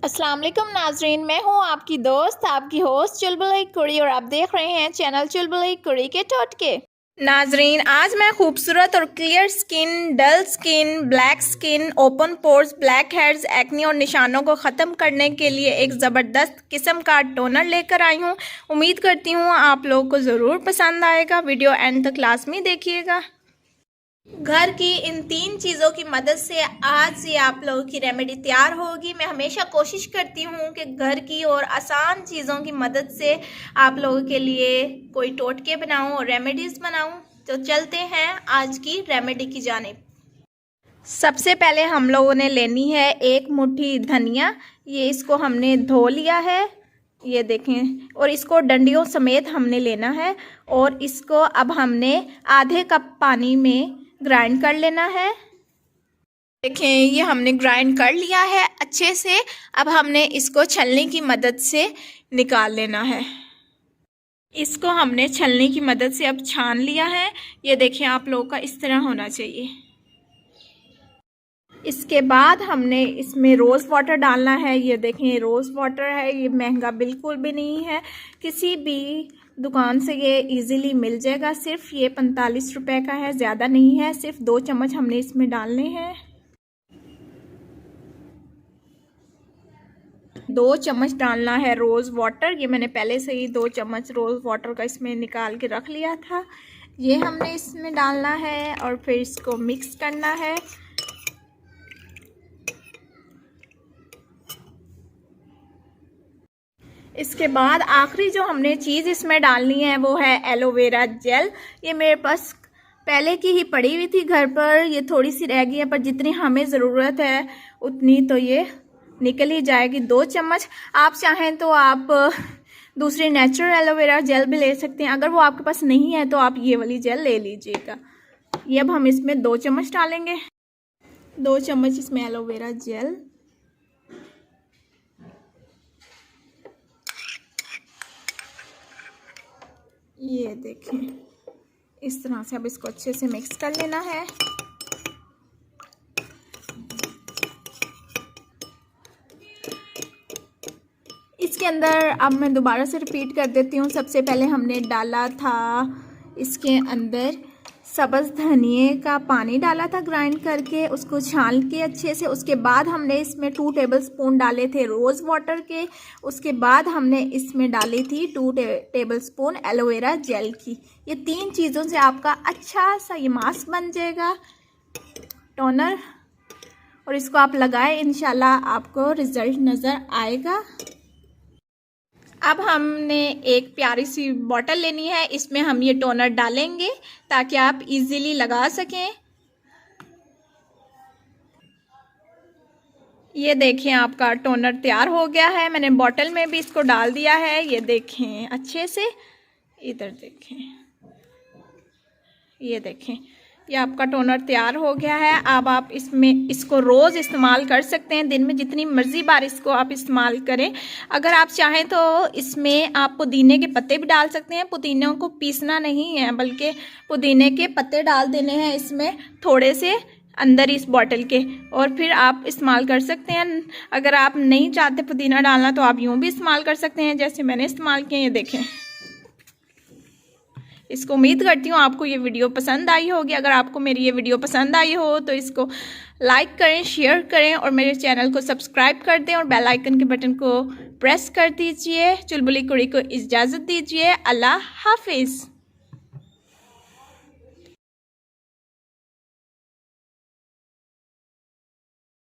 अस्सलाम वालेकुम नाजरीन, मैं हूँ आपकी दोस्त आपकी होस्ट चुलबुल एक कुड़ी और आप देख रहे हैं चैनल चुलबुल एक कुड़ी के टोटके। नाजरीन, आज मैं खूबसूरत और clear skin, dull skin, black skin, open pores, blackheads, acne और निशानों को ख़त्म करने के लिए एक ज़बरदस्त किस्म का टोनर लेकर आई हूँ। उम्मीद करती हूँ आप लोगों को ज़रूर पसंद आएगा। वीडियो एंड तक लाज़मी देखिएगा। घर की इन 3 चीज़ों की मदद से आज ये आप लोगों की रेमेडी तैयार होगी। मैं हमेशा कोशिश करती हूँ कि घर की और आसान चीज़ों की मदद से आप लोगों के लिए कोई टोटके बनाऊँ और रेमेडीज़ बनाऊँ। तो चलते हैं आज की रेमेडी की जानिब। सबसे पहले हम लोगों ने लेनी है 1 मुट्ठी धनिया। ये इसको हमने धो लिया है, ये देखें, और इसको डंडियों समेत हमने लेना है और इसको अब हमने आधे कप पानी में ग्राइंड कर लेना है। देखें, ये हमने ग्राइंड कर लिया है अच्छे से। अब हमने इसको छलनी की मदद से निकाल लेना है। इसको हमने छलनी की मदद से अब छान लिया है। ये देखें, आप लोगों का इस तरह होना चाहिए। इसके बाद हमने इसमें रोज़ वाटर डालना है। ये देखें, रोज़ वाटर है, ये महंगा बिल्कुल भी नहीं है, किसी भी दुकान से ये इजीली मिल जाएगा। सिर्फ ये 45 रुपए का है, ज़्यादा नहीं है। सिर्फ 2 चम्मच हमने इसमें डालने हैं। 2 चम्मच डालना है रोज़ वाटर। ये मैंने पहले से ही 2 चम्मच रोज़ वाटर का इसमें निकाल के रख लिया था। ये हमने इसमें डालना है और फिर इसको मिक्स करना है। इसके बाद आखिरी जो हमने चीज़ इसमें डालनी है वो है एलोवेरा जेल। ये मेरे पास पहले की ही पड़ी हुई थी घर पर, ये थोड़ी सी रह गई है, पर जितनी हमें ज़रूरत है उतनी तो ये निकल ही जाएगी। 2 चम्मच। आप चाहें तो आप दूसरी नेचुरल एलोवेरा जेल भी ले सकते हैं। अगर वो आपके पास नहीं है तो आप ये वाली जेल ले लीजिएगा। ये अब हम इसमें 2 चम्मच डालेंगे। 2 चम्मच इसमें एलोवेरा जेल। ये देखें, इस तरह से अब इसको अच्छे से मिक्स कर लेना है। इसके अंदर अब मैं दोबारा से रिपीट कर देती हूँ। सबसे पहले हमने डाला था इसके अंदर सब्ज़ धनिए का पानी डाला था ग्राइंड करके, उसको छान के अच्छे से। उसके बाद हमने इसमें 2 टेबलस्पून डाले थे रोज़ वाटर के। उसके बाद हमने इसमें डाली थी 2 टेबलस्पून एलोवेरा जेल की। ये 3 चीज़ों से आपका अच्छा सा ये मास्क बन जाएगा, टोनर, और इसको आप लगाएं, इंशाल्लाह आपको रिज़ल्ट नज़र आएगा। अब हमने एक प्यारी सी बॉटल लेनी है, इसमें हम ये टोनर डालेंगे ताकि आप इजीली लगा सकें। ये देखें, आपका टोनर तैयार हो गया है। मैंने बॉटल में भी इसको डाल दिया है। ये देखें अच्छे से, इधर देखें, ये देखें, ये आपका टोनर तैयार हो गया है। अब आप इसको रोज़ इस्तेमाल कर सकते हैं, दिन में जितनी मर्ज़ी बार इसको आप इस्तेमाल करें। अगर आप चाहें तो इसमें आप पुदीने के पत्ते भी डाल सकते हैं। पुदीने को पीसना नहीं है, बल्कि पुदीने के पत्ते डाल देने हैं इसमें थोड़े से अंदर इस बॉटल के, और फिर आप इस्तेमाल कर सकते हैं। अगर आप नहीं चाहते पुदीना डालना तो आप यूँ भी इस्तेमाल कर सकते हैं जैसे मैंने इस्तेमाल किया। ये देखें, इसको उम्मीद करती हूँ आपको ये वीडियो पसंद आई होगी। अगर आपको मेरी ये वीडियो पसंद आई हो तो इसको लाइक करें, शेयर करें और मेरे चैनल को सब्सक्राइब कर दें और बेल आइकन के बटन को प्रेस कर दीजिए। चुलबुल एक कुड़ी को इजाज़त दीजिए। अल्लाह हाफिज़।